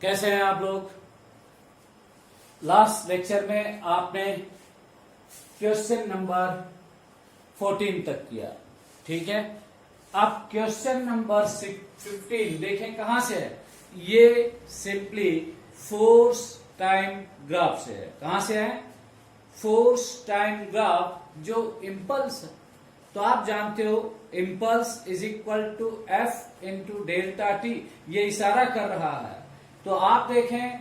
कैसे हैं आप लोग। लास्ट लेक्चर में आपने क्वेश्चन नंबर 14 तक किया, ठीक है। अब क्वेश्चन नंबर 15 देखें कहां से है। ये सिंपली फोर्स टाइम ग्राफ से है। कहां से है? फोर्स टाइम ग्राफ, जो इम्पल्स है। तो आप जानते हो impulse is equal to F into delta T, ये इशारा कर रहा है। तो आप देखें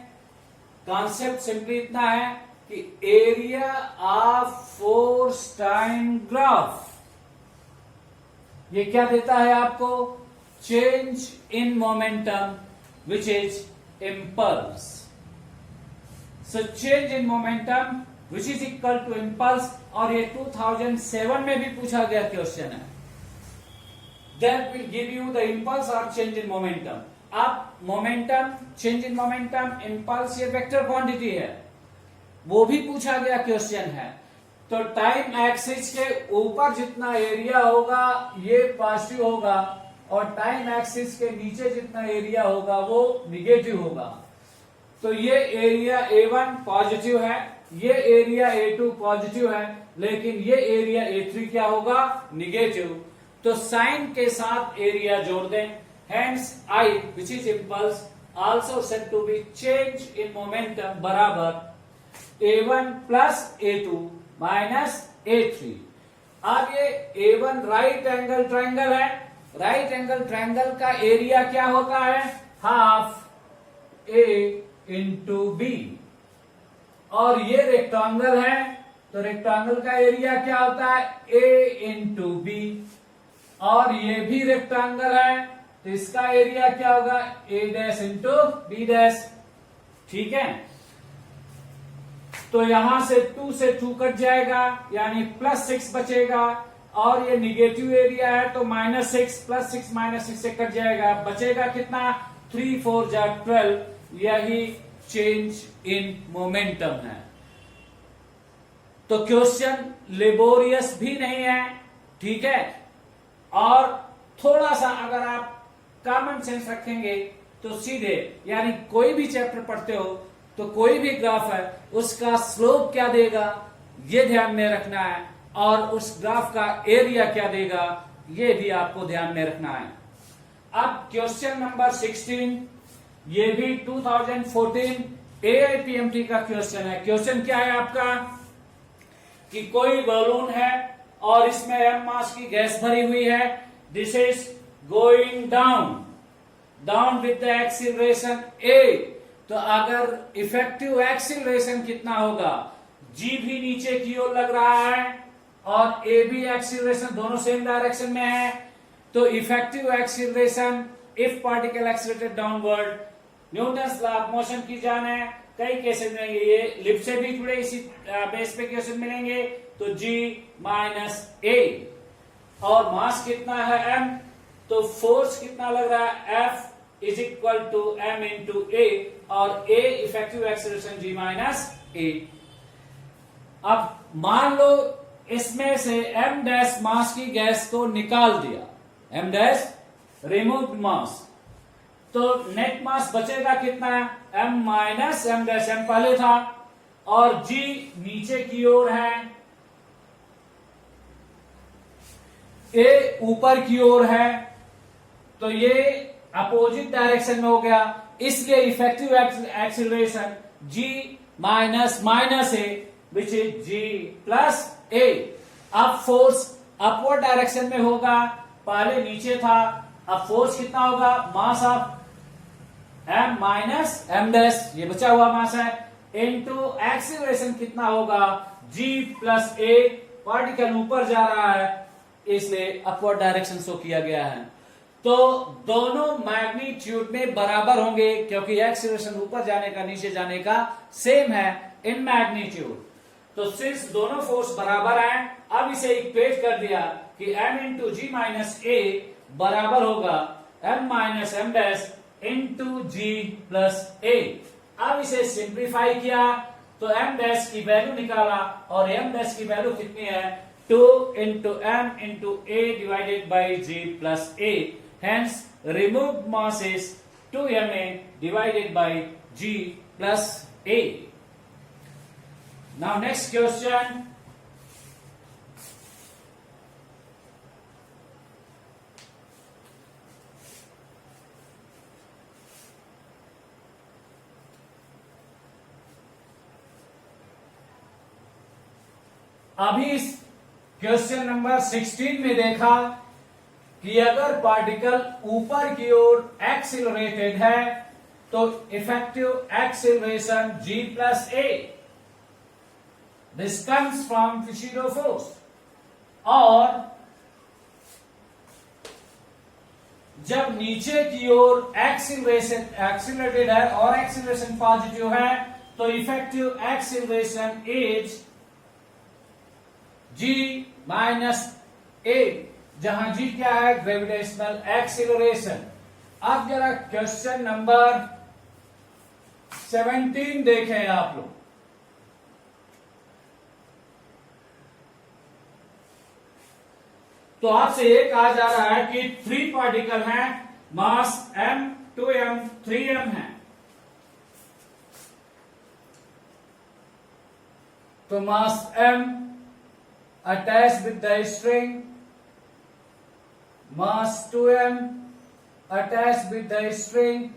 कॉन्सेप्ट सिंपली इतना है कि area of force time graph, ये क्या देता है आपको? Change in momentum which is impulse. So change in momentum which is equal to impulse, और ये 2007 में भी पूछा गया क्वेश्चन है। That will give you the impulse और चेंज इन मोमेंटम। अब momentum, change in momentum, impulse, ये वेक्टर क्वांटिटी है, वो भी पूछा गया क्वेश्चन है। तो टाइम एक्सिस के ऊपर जितना एरिया होगा ये पॉजिटिव होगा, और टाइम एक्सिस के नीचे जितना एरिया होगा वो निगेटिव होगा। तो ये एरिया A1 पॉजिटिव है, ये एरिया A2 पॉजिटिव है, लेकिन ये एरिया A3 क्या होगा? निगेटिव। तो साइन के साथ एरिया जोड़ दें। Hence I, which is impulse, also said to be change in momentum बराबर A1 plus A2 minus A3। अब ये A1 राइट एंगल ट्रायंगल है। राइट एंगल ट्रायंगल का एरिया क्या होता है? Half A into B। और ये रेक्टेंगल है, तो रेक्टेंगल का एरिया क्या होता है? A into B। और ये भी रेक्टेंगल है, तो इसका एरिया क्या होगा? A dash into B dash, ठीक है। तो यहां से 2 से 2 कट जाएगा, यानी +6 बचेगा, और ये निगेटिव एरिया है तो -6 +6 -6 से कट जाएगा, बचेगा कितना? 3 4 जा 12। यही चेंज इन मोमेंटम है। तो क्वेश्चन लेबोरियस भी नहीं है, ठीक है। और थोड़ा सा अगर आप कॉमन सेंस रखेंगे तो सीधे, यानी कोई भी चैप्टर पढ़ते हो तो कोई भी ग्राफ है उसका स्लोप क्या देगा ये ध्यान में रखना है, और उस ग्राफ का एरिया क्या देगा ये भी आपको ध्यान में रखना है। अब क्वेश्चन नंबर 16, ये भी 2014 AIPMT का क्वेश्चन है। क्वेश्चन क्या है आपका? कि कोई बलून है और इसमें m मास की गैस भरी हुई है। This is going down with the acceleration a। तो अगर इफेक्टिव एक्सीलरेशन कितना होगा? g भी नीचे की ओर लग रहा है और a भी एक्सीलरेशन, दोनों सेम डायरेक्शन में है। तो effective acceleration if particle accelerated downward, Newton's law of motion की जान है। कई केसेस मिलेंगे, ये लिफ्ट से भी जुड़े इसी बेस पे क्वेश्चन मिलेंगे। तो g माइनस a, और मास कितना है m, तो फोर्स कितना लग रहा है? F is equal to m into a, और a effective acceleration g minus a। अब मान लो इसमें से m डैश मास की गैस को निकाल दिया, m डैश रिमूव मास, तो नेट मास बचेगा कितना है? m minus m dash, m पहले था, और g नीचे की ओर है, a ऊपर की ओर है, तो ये अपोजिट डायरेक्शन में हो गया। इसलिए effective acceleration g minus minus a which is g plus a। अब फोर्स अपवर्ड डायरेक्शन में होगा, पहले नीचे था, अब फोर्स कितना होगा? Mass of m minus m dash, ये बचा हुआ मास है, इनटू एक्सीलरेशन कितना होगा? g plus a। पार्टिकल ऊपर जा रहा है इसलिए अपवर्ड डायरेक्शन शो किया गया है। तो दोनों मैग्नीट्यूड में बराबर होंगे, क्योंकि एक्सीलरेशन ऊपर जाने का नीचे जाने का सेम है इन मैग्नीट्यूड। तो सिंस दोनों फोर्स बराबर हैं, अब इसे इक्वेट कर दिया कि m into g minus a बराबर होगा m minus m dash into g plus a. अब इसे सिंप्लीफाई किया तो m डैश की वैल्यू निकाला, और m डैश की वैल्यू कितनी है? 2 into m into a divided by g plus a। Hence removed mass is 2ma divided by g plus a. Now next question. अभी इस क्वेश्चन नंबर 16 में देखा कि अगर पार्टिकल ऊपर की ओर एक्सिलरेटेड है तो effective acceleration g plus a, this comes from फिशिरो फोर्स, और जब नीचे की ओर एक्सिलरेटेड है और एक्सिलरेशन पॉजिटिव है तो effective acceleration is g minus a, जहां g क्या है, ग्रेविटेशनल एक्सिलरेशन। अब जरा क्वेश्चन नंबर 17 देखें आप लोग। तो आपसे ये कहा जा रहा है कि 3 पार्टिकल हैं, मास m, 2m, 3m है। तो मास m attached with the string, mass 2m attached with the string,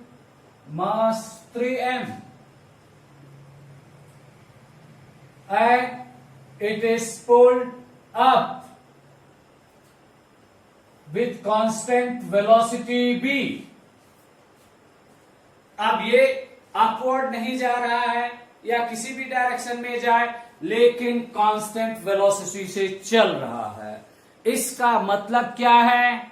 mass 3m, and it is pulled up with constant velocity v. अब ये अपवर्ड नहीं जा रहा है या किसी भी डायरेक्शन में जाए, लेकिन कांस्टेंट वेलोसिटी से चल रहा है। इसका मतलब क्या है?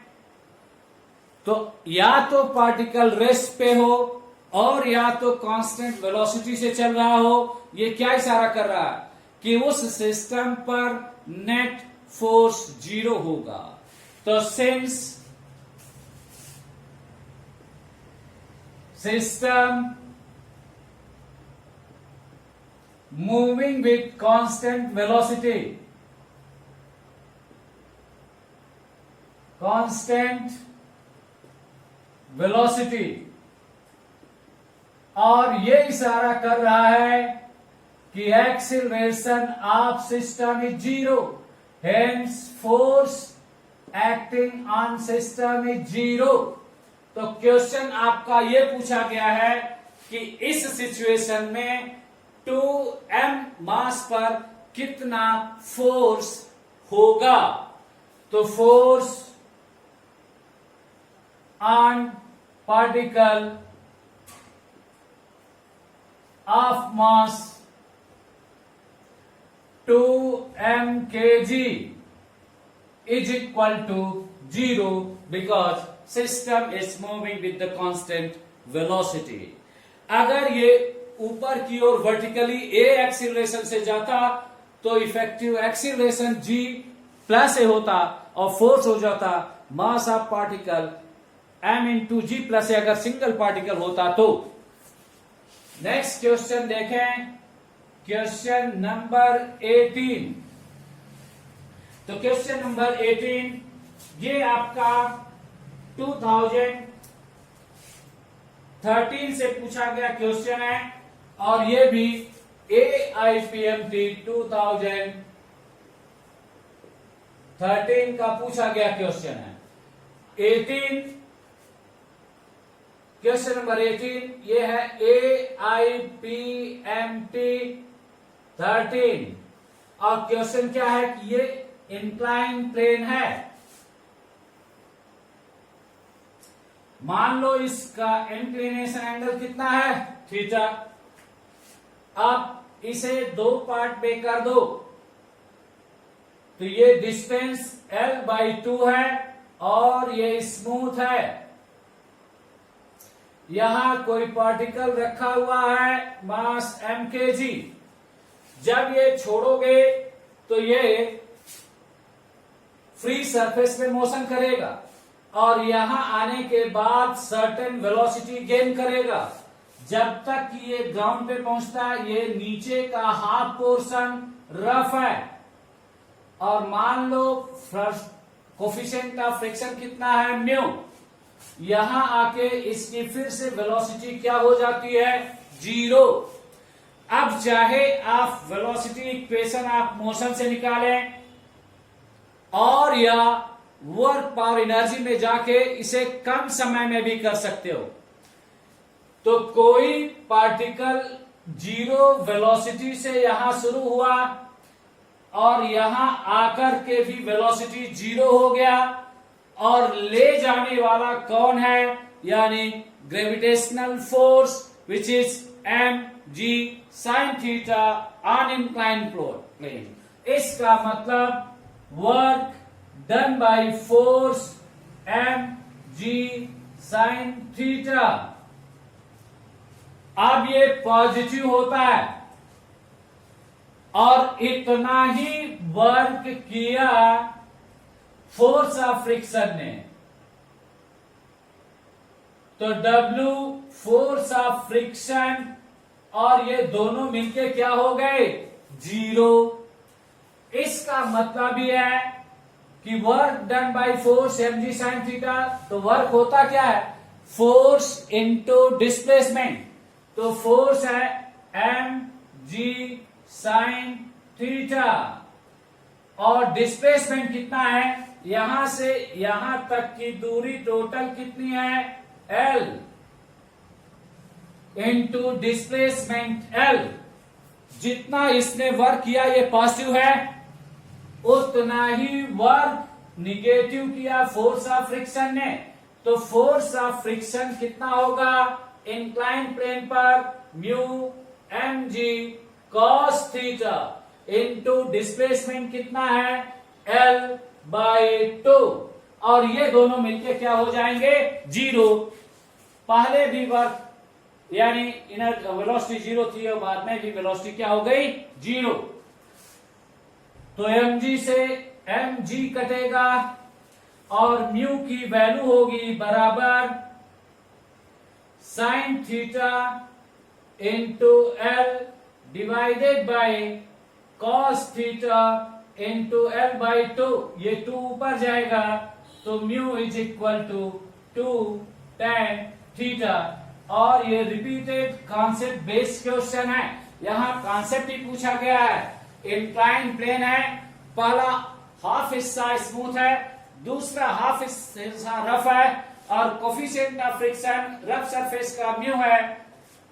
तो या तो पार्टिकल रेस्ट पे हो और या तो कांस्टेंट वेलोसिटी से चल रहा हो। ये क्या इशारा कर रहा है कि उस सिस्टम पर नेट फोर्स 0 होगा। तो since system moving with constant velocity, और ये इशारा कर रहा है कि acceleration of system is 0, hence force acting on system is 0। तो क्वेश्चन आपका ये पूछा गया है कि इस सिचुएशन में 2m मास पर कितना फोर्स होगा। तो force on particle of mass 2m kg is equal to 0 because system is moving with the constant velocity. अगर ये ऊपर की ओर वर्टिकली ए एक्सिलरेशन से जाता तो effective acceleration g plus a होता और फोर्स हो जाता mass of particle m into g plus a, अगर सिंगल पार्टिकल होता तो। नेक्स्ट क्वेश्चन देखें, क्वेश्चन नंबर 18। तो क्वेश्चन नंबर 18 ये आपका 2013 से पूछा गया क्वेश्चन है और ये भी AIPMT 2013 का पूछा गया क्वेश्चन है। 18 क्वेश्चन नंबर 18 ये है AIPMT 13 और क्वेश्चन क्या है कि ये इंक्लाइन प्लेन है। मान लो इसका इंक्लिनेशन एंगल कितना है, थीटा। अब इसे 2 पार्ट में कर दो तो ये डिस्टेंस L/2 है और ये स्मूथ है। यहां कोई पार्टिकल रखा हुआ है मास m kg। जब ये छोड़ोगे तो ये फ्री सरफेस में मोशन करेगा और यहां आने के बाद सर्टेन वेलोसिटी गेन करेगा। जब तक कि ये ग्राउंड पे पहुंचता है ये नीचे का हाफ पोर्शन रफ है और मान लो कोफिशिएंट ऑफ फ्रिक्शन कितना है म्यू। यहां आके इसकी फिर से वेलोसिटी क्या हो जाती है, 0। अब चाहे आप वेलोसिटी इक्वेशन आप मोशन से निकालें और या वर्क पावर एनर्जी में जाके इसे कम समय में भी कर सकते हो। तो कोई पार्टिकल 0 वेलोसिटी से यहां शुरू हुआ और यहां आकर के भी वेलोसिटी 0 हो गया, और ले जाने वाला कौन है, यानी gravitational force which is mg sin theta on incline plane. इसका मतलब work done by force mg sin theta. अब ये पॉजिटिव होता है और इतना ही वर्क किया फोर्स ऑफ फ्रिक्शन ने, तो W फोर्स ऑफ फ्रिक्शन और ये दोनों मिलके क्या हो गए, 0। इसका मतलब ये है कि work done by force mg sin theta, तो वर्क होता क्या है, फोर्स इनटू डिस्प्लेसमेंट। तो फोर्स है mg sin थीटा और डिस्प्लेसमेंट कितना है, यहां से यहां तक की दूरी टोटल कितनी है, L इंटू डिस्प्लेसमेंट L। जितना इसने वर्क किया ये पॉजिटिव है, उतना ही वर्क निगेटिव किया फोर्स ऑफ फ्रिक्शन ने। तो फोर्स ऑफ फ्रिक्शन कितना होगा इंक्लाइन प्लेन पर, mu mg cos theta into displacement कितना है, L/2, और ये दोनों मिलके क्या हो जाएंगे, 0। पहले भी वर्क यानी इनर वेलोसिटी 0 थी और बाद में भी वेलोसिटी क्या हो गई, 0। तो mg से mg कटेगा और म्यू की वैल्यू होगी बराबर sine theta into L divided by cos theta into L/2। ये 2 ऊपर जाएगा तो mu is equal to 2 tan theta. और ये रिपीटेड कॉन्सेप्ट बेस्ड क्वेश्चन है, यहां कॉन्सेप्ट ही पूछा गया है। इंक्लाइन प्लेन है, पहला हाफ हिस्सा स्मूथ है, दूसरा हाफ हिस्सा रफ है, और coefficient of friction rough surface का म्यू है।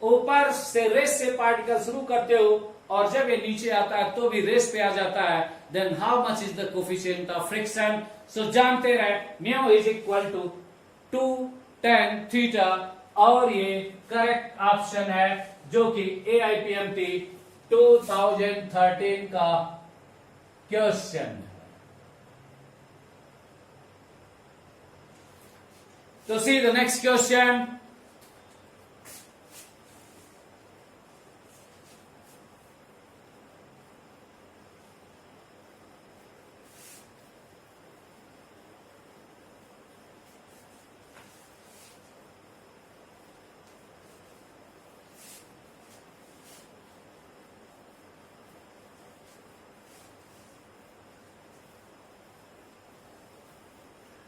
ऊपर से रेस से पार्टिकल शुरू करते हो और जब ये नीचे आता है तो भी रेस पे आ जाता है, then how much is the coefficient of friction. So जानते रहे mu is equal to 2 tan theta, और ये करेक्ट ऑप्शन है जो कि AIPMT 2013 का क्वेश्चन है। तो सी द नेक्स्ट क्वेश्चन।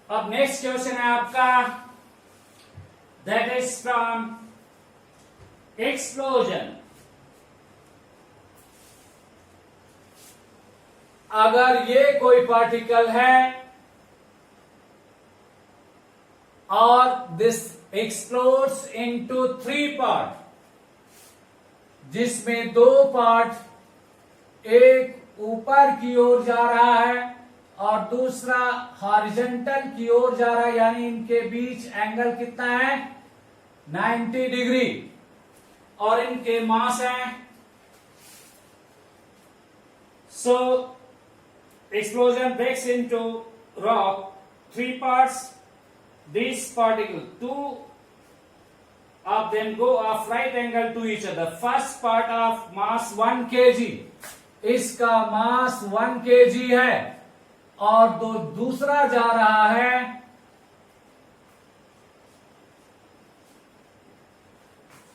अब नेक्स्ट क्वेश्चन है आपका, दैट इज फ्रॉम एक्सप्लोजन। अगर ये कोई पार्टिकल है और दिस एक्सप्लोड्स इनटू 3 पार्ट, जिसमें 2 पार्ट एक ऊपर की ओर जा रहा है और दूसरा हॉरिजॉन्टल की ओर जा रहा है, यानी इनके बीच एंगल कितना है, 90 डिग्री, और इनके मास है। So explosion breaks into rock 3 parts. These particles, 2 of them go of right angle to each other. First part of mass 1 kg, इसका मास 1 kg है, और दूसरा जा रहा है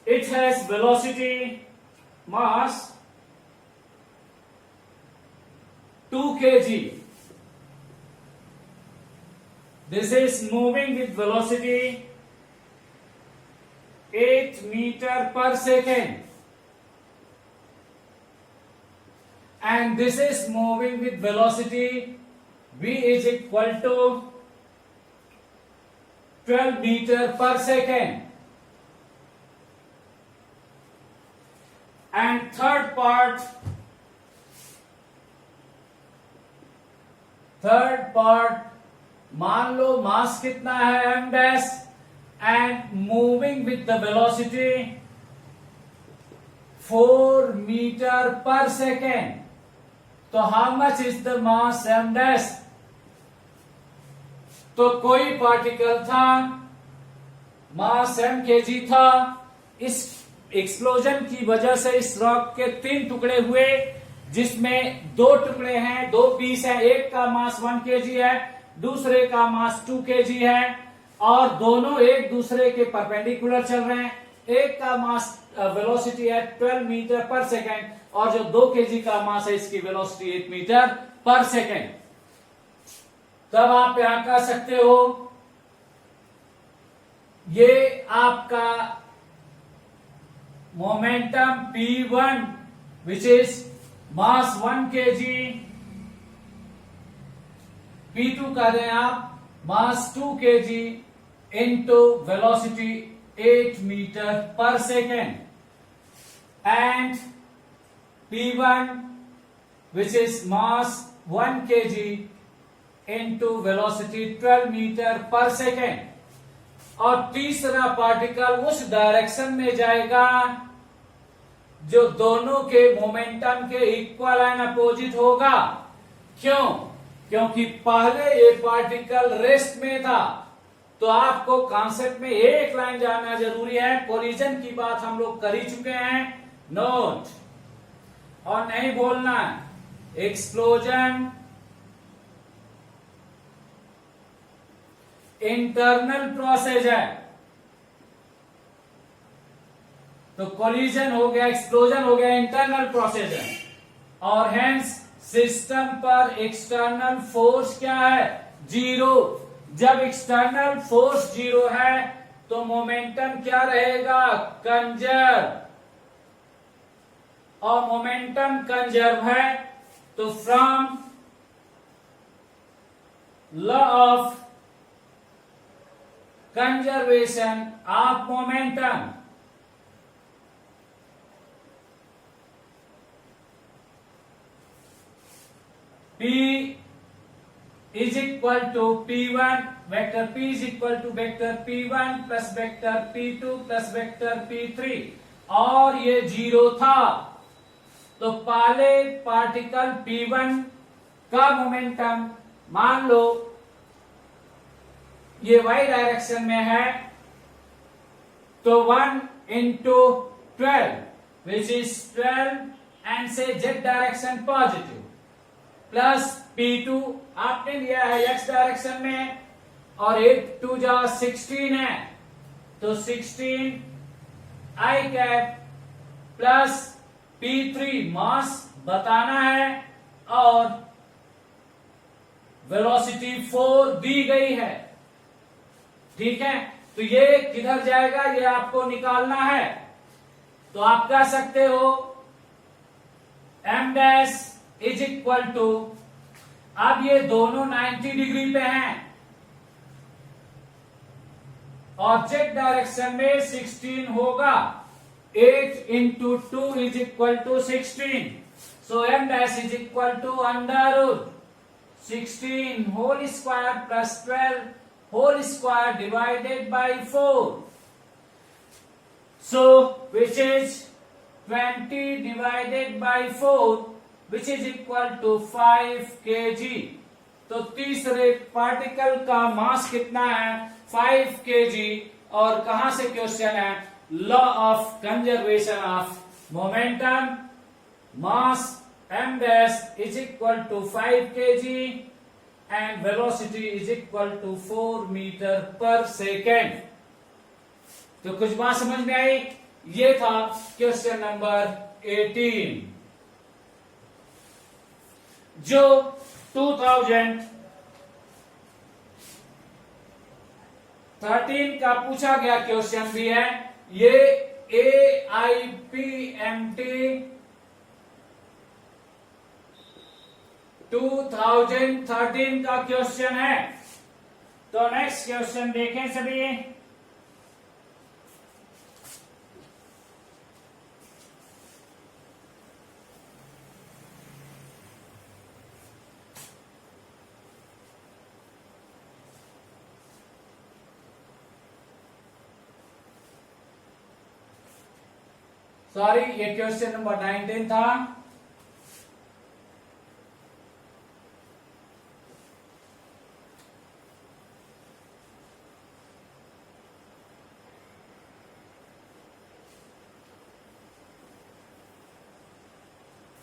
it has velocity mass 2 kg. This is moving with velocity 8 meter per second. And this is moving with velocity v is equal to 12 meter per second. And third part, मान लो मास कितना है m dash and moving with the velocity 4 metre per second. तो how much is the mass m dash? तो कोई particle था, मास m kg था. इस explosion की वजह से इस रॉक के 3 टुकड़े हुए, जिसमें 2 टुकड़े हैं, 2 पीस हैं. एक का मास 1 kg है, दूसरे का मास 2 kg है, और दोनों एक दूसरे के परपेंडिकुलर चल रहे हैं. एक का मास वेलोसिटी है 12 मीटर पर सेकेंड, और जो 2 kg का मास है इसकी वेलोसिटी 8 मीटर पर सेकेंड. तब आप यहां कह सकते हो ये आपका momentum P1 which is mass 1 kg, P2 कह रहे हैं आप mass 2 kg into velocity 8 meter per second, and P1 which is mass 1 kg into velocity 12 meter per second. और तीसरा पार्टिकल उस डायरेक्शन में जाएगा जो दोनों के मोमेंटम के इक्वल एंड अपोजिट होगा. क्यों? क्योंकि पहले ये पार्टिकल रेस्ट में था. तो आपको कॉन्सेप्ट में एक लाइन जानना जरूरी है. कोलिजन की बात हम लोग कर ही चुके हैं, नोट, और नहीं बोलना एक्सप्लोजन इंटरनल प्रोसेस है. तो कोलिजन हो गया, एक्सप्लोजन हो गया, इंटरनल प्रोसेस है. और हेंस सिस्टम पर एक्सटर्नल फोर्स क्या है? 0. जब एक्सटर्नल फोर्स 0 है तो मोमेंटम क्या रहेगा? कंजर्व. और मोमेंटम कंजर्व है तो from law of conservation of momentum, P is equal to P1, vector P is equal to vector P1 plus vector P2 plus vector P3, और ये 0 था. तो पहले पार्टिकल P1 का मोमेंटम मान लो ये y डायरेक्शन में है, तो 1 into 12 which is 12 and say z direction positive, plus P2 आपने लिया है x डायरेक्शन में, और 8 2 जा 16 है, तो 16 i कैप प्लस P3 मास बताना है, और वेलोसिटी 4 दी गई है. ठीक है, तो ये किधर जाएगा ये आपको निकालना है. तो आप कह सकते हो m dash is equal to, अब ये दोनों 90 डिग्री पे हैं और z डायरेक्शन में 16 होगा. 8 into 2 is equal to 16. So m dash is equal to under root 16 whole square plus 12 whole square divided by 4. So, which is 20 divided by 4, which is equal to 5 kg. तो तीसरे particle का मास कितना है? 5 kg. और कहां से question है? Law of conservation of momentum, mass m dash is equal to 5 kg and velocity is equal to 4 meter per second. तो कुछ बात समझ में आई? ये था क्वेश्चन नंबर 18 जो 13 का पूछा गया क्वेश्चन भी है ये। AIPMT 2013 का क्वेश्चन है। तो नेक्स्ट क्वेश्चन देखें सभी। सॉरी, ये क्वेश्चन नंबर 19 था।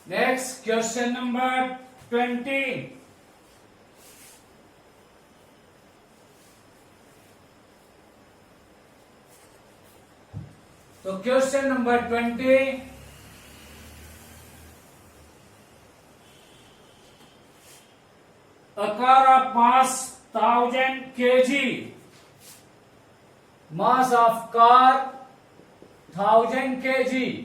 Next question number 20। तो question number 20, a car of mass 1000 kg, mass of car 1000 kg,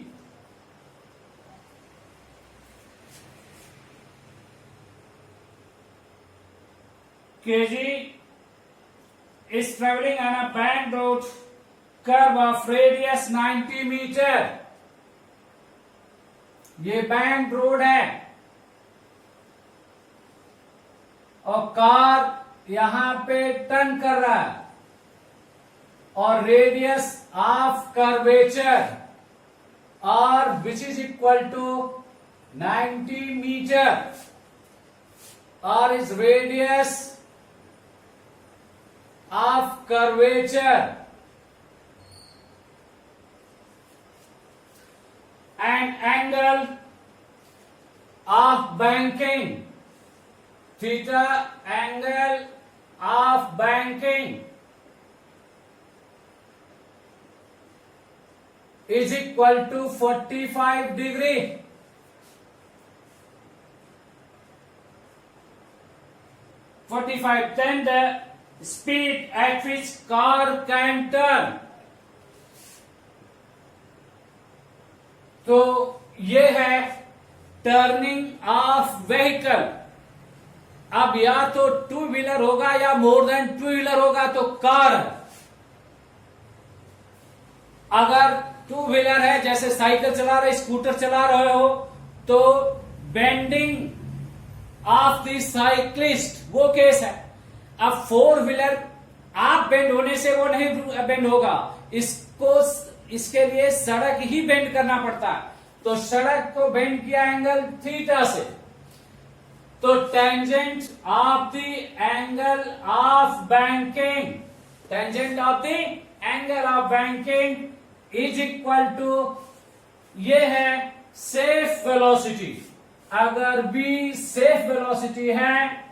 is traveling on a bank road, curve of radius 90 metre. ये bank road है और car यहां पे टर्न कर रहा है और radius of curvature R which is equal to 90 metre. R is radius of curvature and angle of banking, theta angle of banking is equal to 45 degree। 45, then the speed at which car can turn। तो ये है turning of vehicle. अब या तो two wheeler होगा या more than two wheeler होगा तो कार। अगर टू व्हीलर है, जैसे साइकिल चला रहे, स्कूटर चला रहे हो, तो बेंडिंग ऑफ द साइक्लिस्ट वो केस है। अब फोर व्हीलर आप बेंड होने से वो नहीं बेंड होगा, इसके लिए सड़क ही बेंड करना पड़ता है। तो सड़क को बेंड किया एंगल थीटा से, तो tangent of the angle of banking, tangent of the angle of banking is equal to, ये है सेफ वेलोसिटी। अगर बी सेफ वेलोसिटी है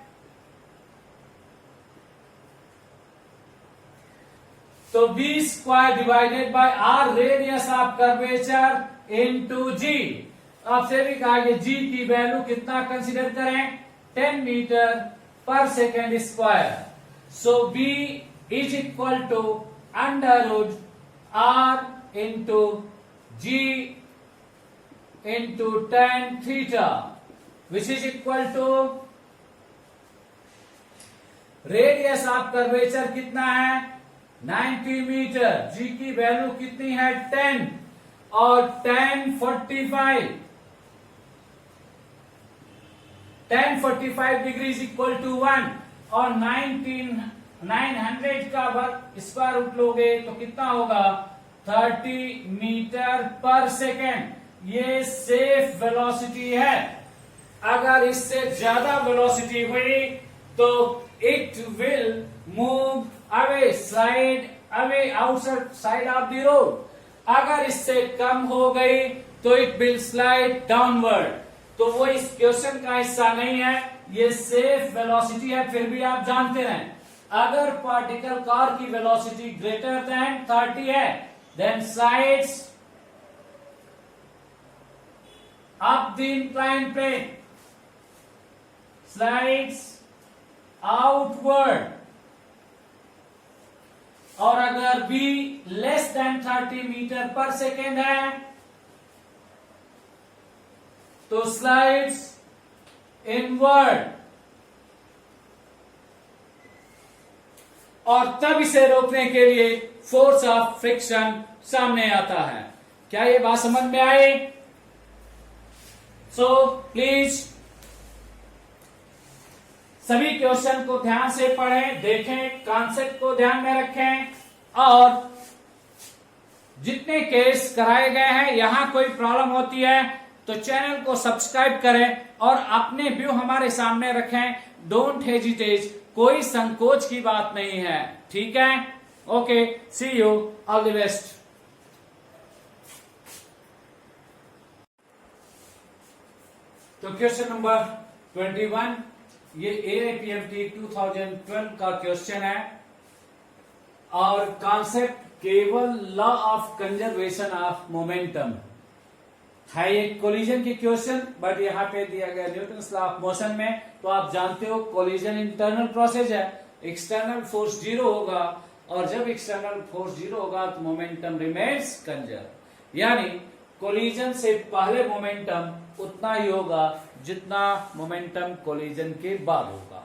तो v square divided by r radius of curvature into g. आपसे भी कहा कि जी की वैल्यू कितना कंसीडर करें, 10 metre per second square. So B is equal to under root R into G into 10 theta which is equal to, radius of curvature कितना है 90 metre, जी की वैल्यू कितनी है 10 और 1045 डिग्री इज इक्वल टू 1 और 900 का वर्ग स्क्वायर रूट लोगे तो कितना होगा 30 मीटर पर सेकेंड। ये सेफ वेलोसिटी है। अगर इससे ज्यादा वेलोसिटी हुई तो it will move away side, away outside side of the road. अगर इससे कम हो गई तो इट विल स्लाइड डाउनवर्ड। तो वो इस क्वेश्चन का हिस्सा नहीं है, ये सेफ वेलोसिटी है। फिर भी आप जानते रहें, अगर पार्टिकल कार की वेलोसिटी ग्रेटर देन 30 है, then sides up the incline plane slides outward और अगर v less than 30 metre per second है तो स्लाइड्स इनवर्ड, और तब इसे रोकने के लिए फोर्स ऑफ फ्रिक्शन सामने आता है। क्या ये बात समझ में आई? सो प्लीज सभी क्वेश्चन को ध्यान से पढ़ें, देखें, कॉन्सेप्ट को ध्यान में रखें, और जितने केस कराए गए हैं यहां कोई प्रॉब्लम होती है तो चैनल को सब्सक्राइब करें और अपने व्यू हमारे सामने रखें। डोंट हेजिटेट, कोई संकोच की बात नहीं है, ठीक है? Okay, see you, all the best. तो क्वेश्चन नंबर 21, ये AIPMT 2012 का क्वेश्चन है और कॉन्सेप्ट केवल law of conservation of momentum है। ये कोलिजन की क्वेश्चन, बट यहाँ पे दिया गया न्यूटन्स लॉ ऑफ मोशन में। तो आप जानते हो कोलिजन इंटरनल प्रोसेस है, एक्सटर्नल फोर्स 0 होगा, और जब एक्सटर्नल फोर्स 0 होगा तो मोमेंटम रिमेन्स कंजर्व, यानी कोलिजन से पहले मोमेंटम उतना ही होगा जितना मोमेंटम कोलिजन के बाद होगा।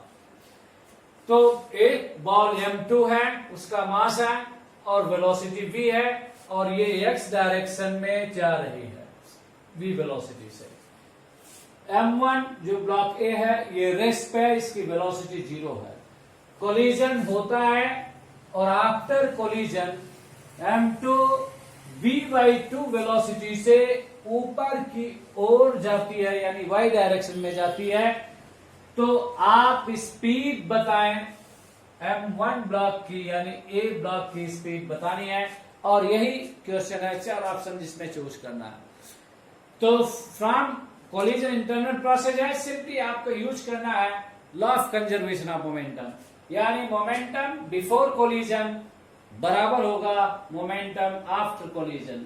तो एक बॉल m2 है, उसका मास है और वेलोसिटी v है, और ये x डायरेक्शन में जा रही है v वेलोसिटी से। m1 जो ब्लॉक A है ये रेस्ट पे है, इसकी वेलोसिटी 0 है। कोलिजन होता है और after collision m2 v/2 velocity से ऊपर की ओर जाती है, यानी y डायरेक्शन में जाती है। तो आप स्पीड बताएं m1 ब्लॉक की, यानी A ब्लॉक की स्पीड बतानी है, और यही क्वेश्चन है, 4 ऑप्शन जिसमें चूज करना है। तो फ्रॉम कोलिजन इंटरनल प्रोसेस है, सिंपली आपको यूज करना है law of conservation of momentum, यानी मोमेंटम बिफोर कोलिजन बराबर होगा मोमेंटम आफ्टर कोलिजन।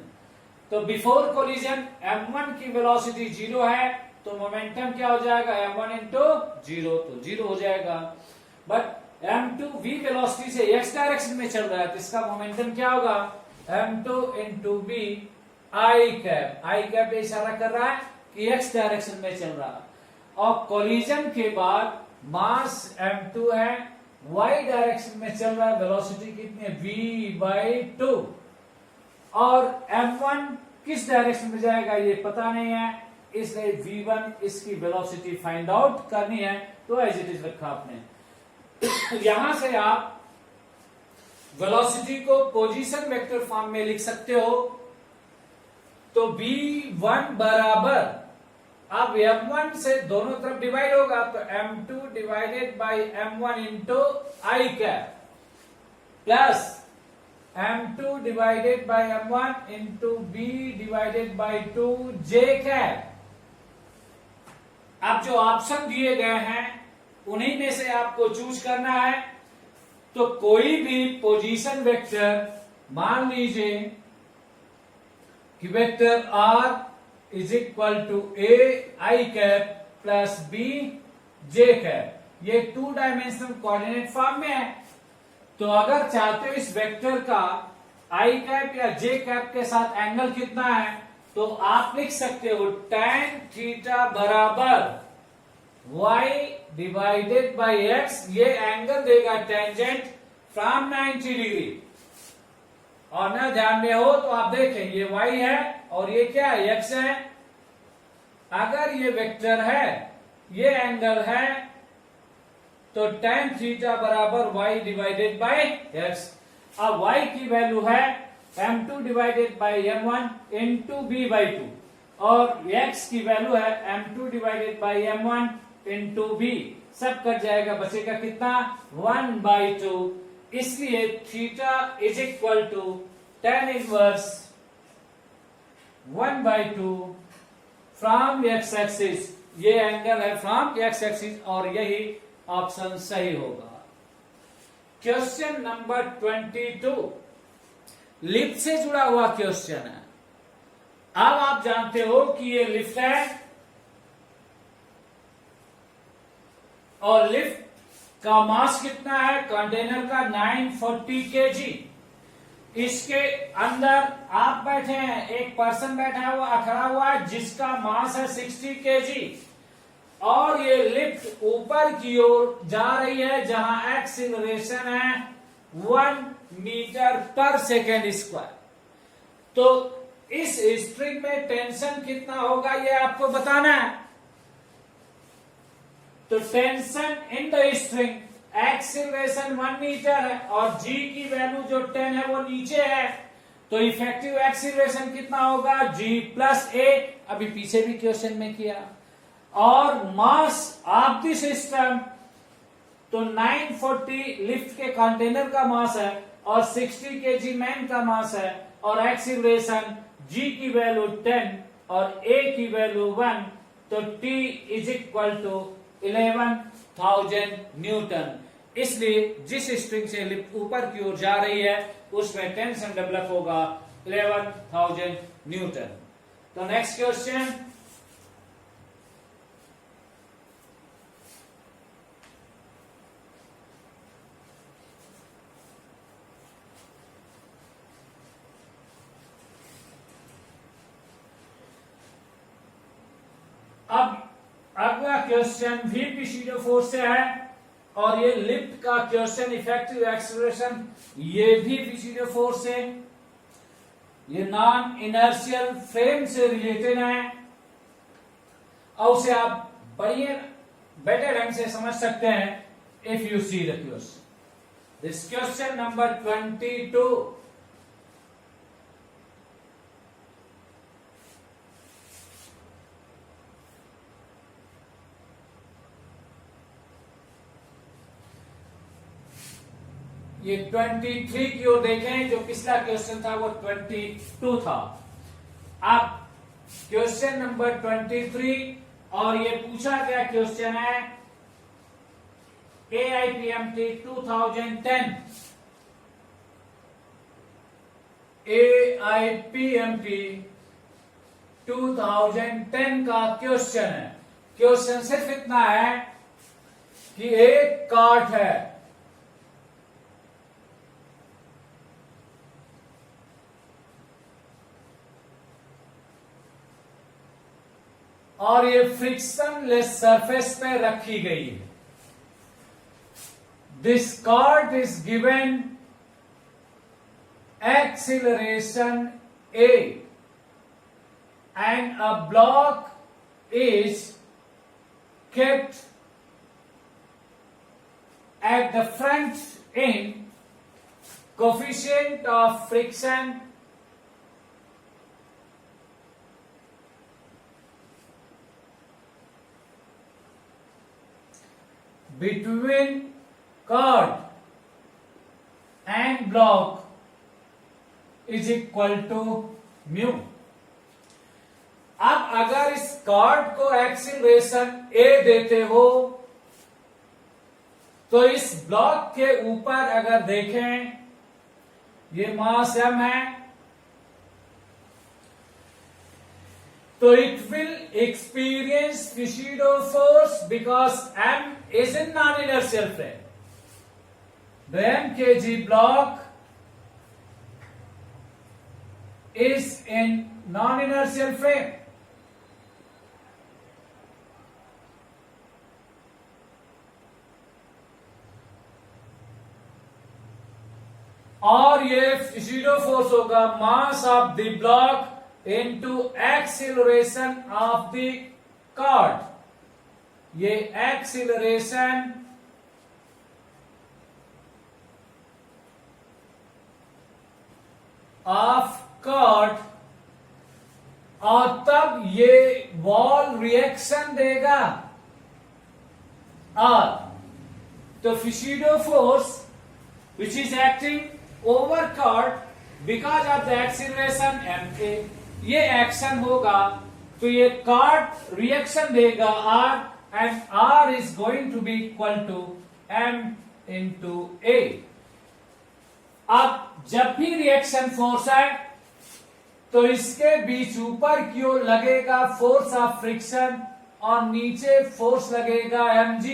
तो बिफोर कोलिजन m1 की वेलोसिटी 0 है, तो मोमेंटम क्या हो जाएगा, m1 इंटू 0, तो 0 हो जाएगा। बट m2 v वेलोसिटी से x डायरेक्शन में चल रहा है, तो इसका मोमेंटम क्या होगा, m2 इंटू v आई कैप पे इशारा कर रहा है कि x डायरेक्शन में चल रहा है। और कोलिजन के बाद मास m2 है, y डायरेक्शन में चल रहा है, वेलोसिटी कितनी है, v/2, और m1 किस डायरेक्शन में जाएगा ये पता नहीं है, इसलिए v1 इसकी वेलोसिटी फाइंड आउट करनी है, तो एज इट इज रखा आपने। यहां से आप वेलोसिटी को पोजीशन वेक्टर फॉर्म में लिख सकते हो। तो v1 बराबर, अब m1 से दोनों तरफ डिवाइड होगा, तो m2 divided by m1 into I cap, plus m2 divided by m1 into b divided by 2 j cap. अब जो ऑप्शन दिए गए हैं उन्हीं में से आपको चूज करना है। तो कोई भी पोजीशन वेक्टर, मान लीजिए कि vector r is equal to a I cap plus b j cap, ये 2 डायमेंशनल कोऑर्डिनेट फॉर्म में है। तो अगर चाहते हो इस वेक्टर का i कैप या j कैप के साथ एंगल कितना है, तो आप लिख सकते हो tan थीटा बराबर y डिवाइडेड बाई x, ये एंगल देगा टेंजेंट फ्रॉम 90 डिग्री। और ना ध्यान में हो तो आप देखें ये y है और ये क्या है, x है। अगर ये वेक्टर है, ये एंगल है, तो tan थीटा बराबर y डिवाइडेड बाई x। अब y की वैल्यू है m2 divided by m1 into b/2, और x की वैल्यू है m2 divided by m1 into b। सब कट जाएगा, बचेगा कितना, 1/2। इसलिए theta is equal to tan inverse 1/2 from x axis, ये एंगल है फ्रॉम x एक्सिस, और यही ऑप्शन सही होगा। क्वेश्चन नंबर 22 लिफ्ट से जुड़ा हुआ क्वेश्चन है। अब आप जानते हो कि ये लिफ्ट है और लिफ्ट का मास कितना है कंटेनर का, 940 kg। इसके अंदर आप बैठे हैं, एक पर्सन बैठा हुआ खड़ा हुआ है जिसका मास है 60 केजी और ये लिफ्ट ऊपर की ओर जा रही है जहां एक्सीलरेशन है 1 मीटर पर सेकेंड स्क्वायर। तो इस स्ट्रिंग में टेंशन कितना होगा ये आपको बताना है। तो tension in the string, acceleration 1 metre है और जी की वैल्यू जो 10 है वो नीचे है, तो इफेक्टिव एक्सीलरेशन कितना होगा g प्लस ए, अभी पीछे भी क्वेश्चन में किया। और मास ऑफ द सिस्टम, तो 940 लिफ्ट के कंटेनर का मास है और 60 केजी मैन का मास है और एक्सीलरेशन g की वैल्यू 10 और a की वैल्यू 1, तो t is equal to 11,000 newton. इसलिए जिस स्ट्रिंग से लिफ्ट ऊपर की ओर जा रही है उसमें टेंशन डेवलप होगा 11,000 न्यूटन। तो नेक्स्ट क्वेश्चन, अब अगला क्वेश्चन भी पीसीडो फोर्स से है और ये लिफ्ट का क्वेश्चन, इफेक्टिव एक्सीलरेशन, ये भी पीसीडो फोर्स से, ये नॉन इनर्शियल फ्रेम से रिलेटेड है और उसे आप बढ़िया बेटर ढंग से समझ सकते हैं if you see the question. This question number 22, ये 23 की ओर देखें, जो पिछला क्वेश्चन था वो 22 था। अब क्वेश्चन नंबर 23 और ये पूछा गया क्वेश्चन है AIPMT 2010, AIPMT 2010 का क्वेश्चन है। क्वेश्चन सिर्फ इतना है कि एक कार्ट है और ये फ्रिक्शनलेस सरफेस पे रखी गई है। This cart is given acceleration a and a block is kept at the front end, coefficient of friction between card and block is equal to mu। अब अगर इस कार्ड को एक्सीलरेशन a देते हो तो इस ब्लॉक के ऊपर अगर देखें ये मास m है, तो it will experience Fishido force because m is in non-inertial frame. The m kg block is in non-inertial frame. और ये Fishido force होगा mass of the block into acceleration of the card। ये acceleration of card और तब ये wall reaction देगा और तो Fishido force which is acting over card because of the acceleration ma, ये एक्शन होगा तो ये कार्ड रिएक्शन देगा R and R is going to be equal to M into A। अब जब भी रिएक्शन फोर्स है तो इसके बीच ऊपर की ओर लगेगा फोर्स ऑफ फ्रिक्शन और नीचे फोर्स लगेगा mg।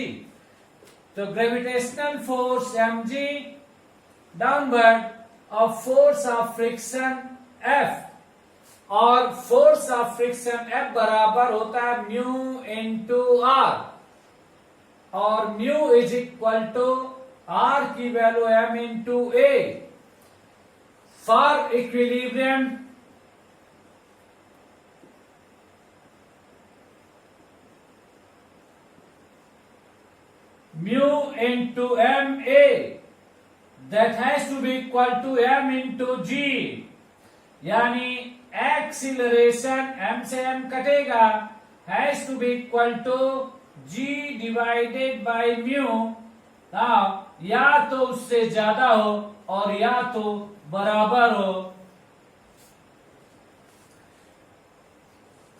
तो ग्रेविटेशनल फोर्स mg डाउनवर्ड और फोर्स ऑफ फ्रिक्शन F, और फोर्स ऑफ फ्रिक्शन F बराबर होता है म्यू इंटू आर, और mu is equal to r की value M into a. For equilibrium mu into ma, that has to be equal to m into g, यानी acceleration m से m कटेगा, has to be equal to g divided by mu। या तो उससे ज्यादा हो और या तो बराबर हो।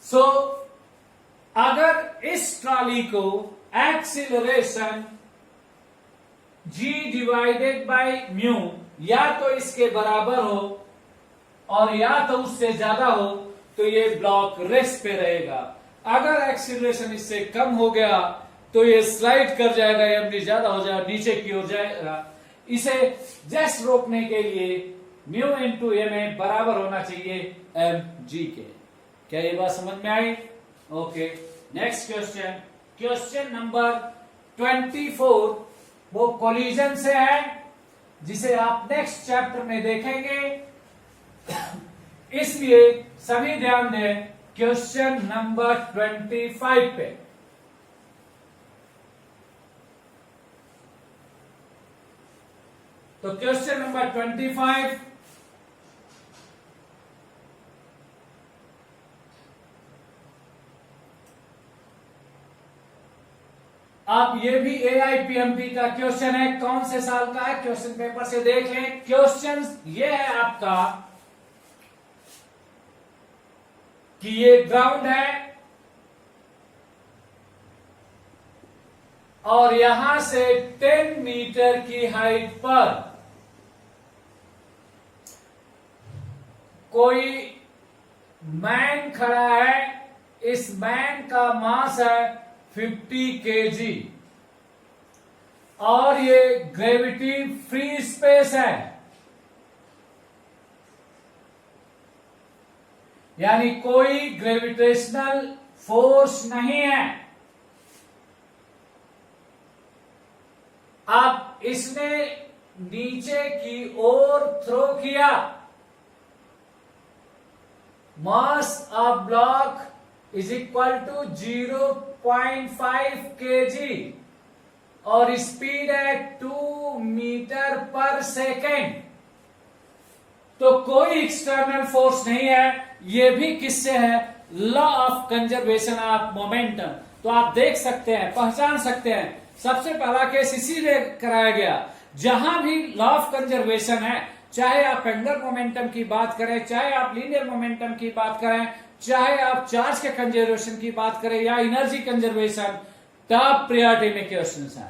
सो अगर इस ट्रॉली को acceleration g divided by mu या तो इसके बराबर हो और या तो उससे ज्यादा हो, तो ये ब्लॉक रेस्ट पे रहेगा। अगर एक्सीलरेशन इससे कम हो गया तो ये स्लाइड कर जाएगा, एमडी ज्यादा हो जाएगा, नीचे की ओर जाएगा। इसे जस्ट रोकने के लिए म्यू इंटू एम ए बराबर होना चाहिए एम जी के। क्या ये बात समझ में आई? Okay, next question, question number 24, वो कोलिजन से है जिसे आप नेक्स्ट चैप्टर में देखेंगे, इसलिए सभी ध्यान दें क्वेश्चन नंबर 25 पे। तो क्वेश्चन नंबर 25, आप ये भी AIPMP का क्वेश्चन है, कौन से साल का है क्वेश्चन पेपर से देख लें। क्वेश्चन ये है आपका कि ये ग्राउंड है और यहां से 10 मीटर की हाइट पर कोई मैन खड़ा है। इस मैन का मास है 50 kg और ये ग्रेविटी फ्री स्पेस है, यानी कोई ग्रेविटेशनल फोर्स नहीं है। अब इसने नीचे की ओर थ्रो किया, mass of block is equal to 0.5 kg और स्पीड है 2 मीटर पर सेकेंड। तो कोई एक्सटर्नल फोर्स नहीं है। ये भी किससे है? Law of conservation of momentum. तो आप देख सकते हैं, पहचान सकते हैं, सबसे पहला केस इसीलिए कराया गया। जहां भी लॉ ऑफ कंजर्वेशन है, चाहे आप एंगुलर मोमेंटम की बात करें, चाहे आप लीनियर मोमेंटम की बात करें, चाहे आप चार्ज के कंजर्वेशन की बात करें या एनर्जी कंजर्वेशन, टॉप प्रायोरिटी में क्वेश्चन है।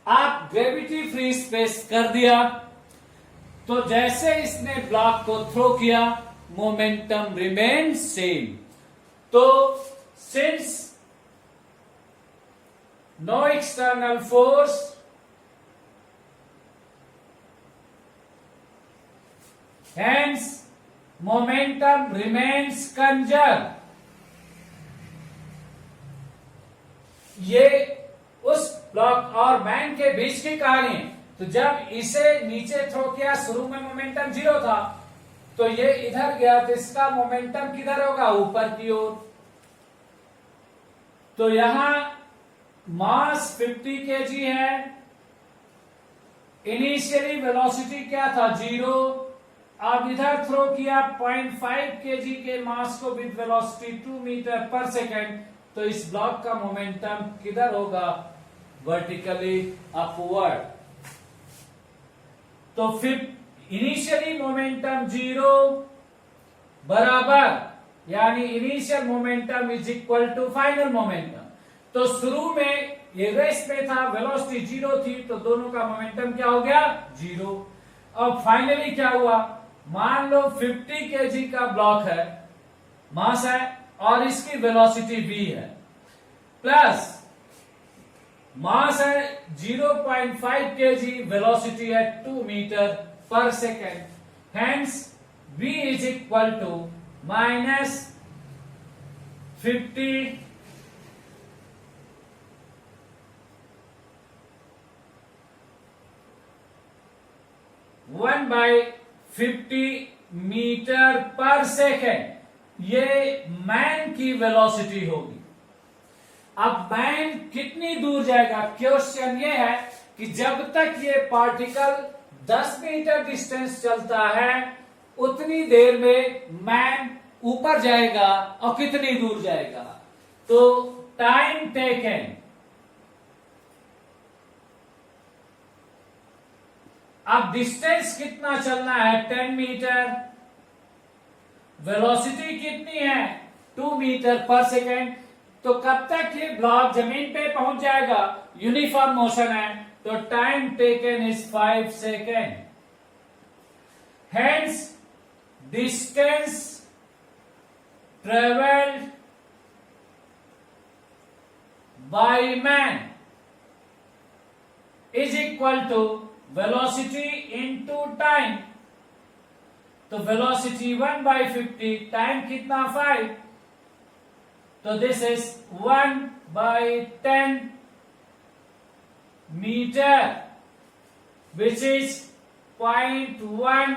आप ग्रेविटी फ्री स्पेस कर दिया तो जैसे इसने ब्लॉक को थ्रो किया, मोमेंटम रिमेन सेम। तो since no external force, hence momentum remains conserved। ये उस ब्लॉक और मैन के बीच की कहानी है। तो जब इसे नीचे थ्रो किया, शुरू में मोमेंटम 0 था, तो ये इधर गया तो इसका मोमेंटम किधर होगा? ऊपर की ओर। तो यहां मास 50 kg है, इनिशियली वेलोसिटी क्या था? 0। अब इधर थ्रो किया 0.5 kg के मास को with velocity 2 metre per second, तो इस ब्लॉक का मोमेंटम किधर होगा? Vertically upward. तो फिर इनिशियली मोमेंटम 0 बराबर, यानी initial momentum is equal to final momentum. तो शुरू में ये रेस्ट पे था, वेलोसिटी 0 थी, तो दोनों का मोमेंटम क्या हो गया? 0। अब फाइनली क्या हुआ? मान लो 50 kg का ब्लॉक है, मास है, और इसकी वेलोसिटी v है, प्लस मास है 0.5 kg, वेलोसिटी है 2 metre per second. Hence v is equal to minus 50 1/50 metre per second. ये मैन की वेलोसिटी होगी। अब मैन कितनी दूर जाएगा? क्वेश्चन ये है कि जब तक ये पार्टिकल 10 मीटर डिस्टेंस चलता है उतनी देर में मैन ऊपर जाएगा और कितनी दूर जाएगा। तो टाइम टेकन, अब डिस्टेंस कितना चलना है? 10 मीटर। वेलोसिटी कितनी है? 2 मीटर पर सेकेंड। तो कब तक ये ब्लॉक जमीन पे पहुंच जाएगा? यूनिफॉर्म मोशन है, तो टाइम टेकन इज 5 सेकेंड। Hence distance travelled by man is equal to velocity into time. तो वेलोसिटी 1/50, टाइम कितना? 5। तो this is 1/10 metre which is 0.1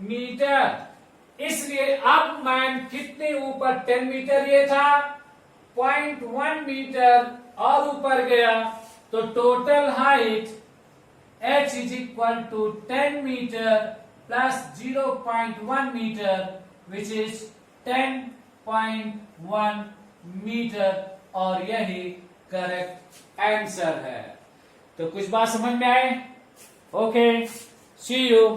metre. इसलिए अब मैन कितने ऊपर? 10 मीटर ये था, 0.1 मीटर और ऊपर गया, तो total height h is equal to 10 meter plus 0.1 meter which is 10.1 metre, और यही करेक्ट आंसर है। तो कुछ बात समझ में आए? Okay, see you.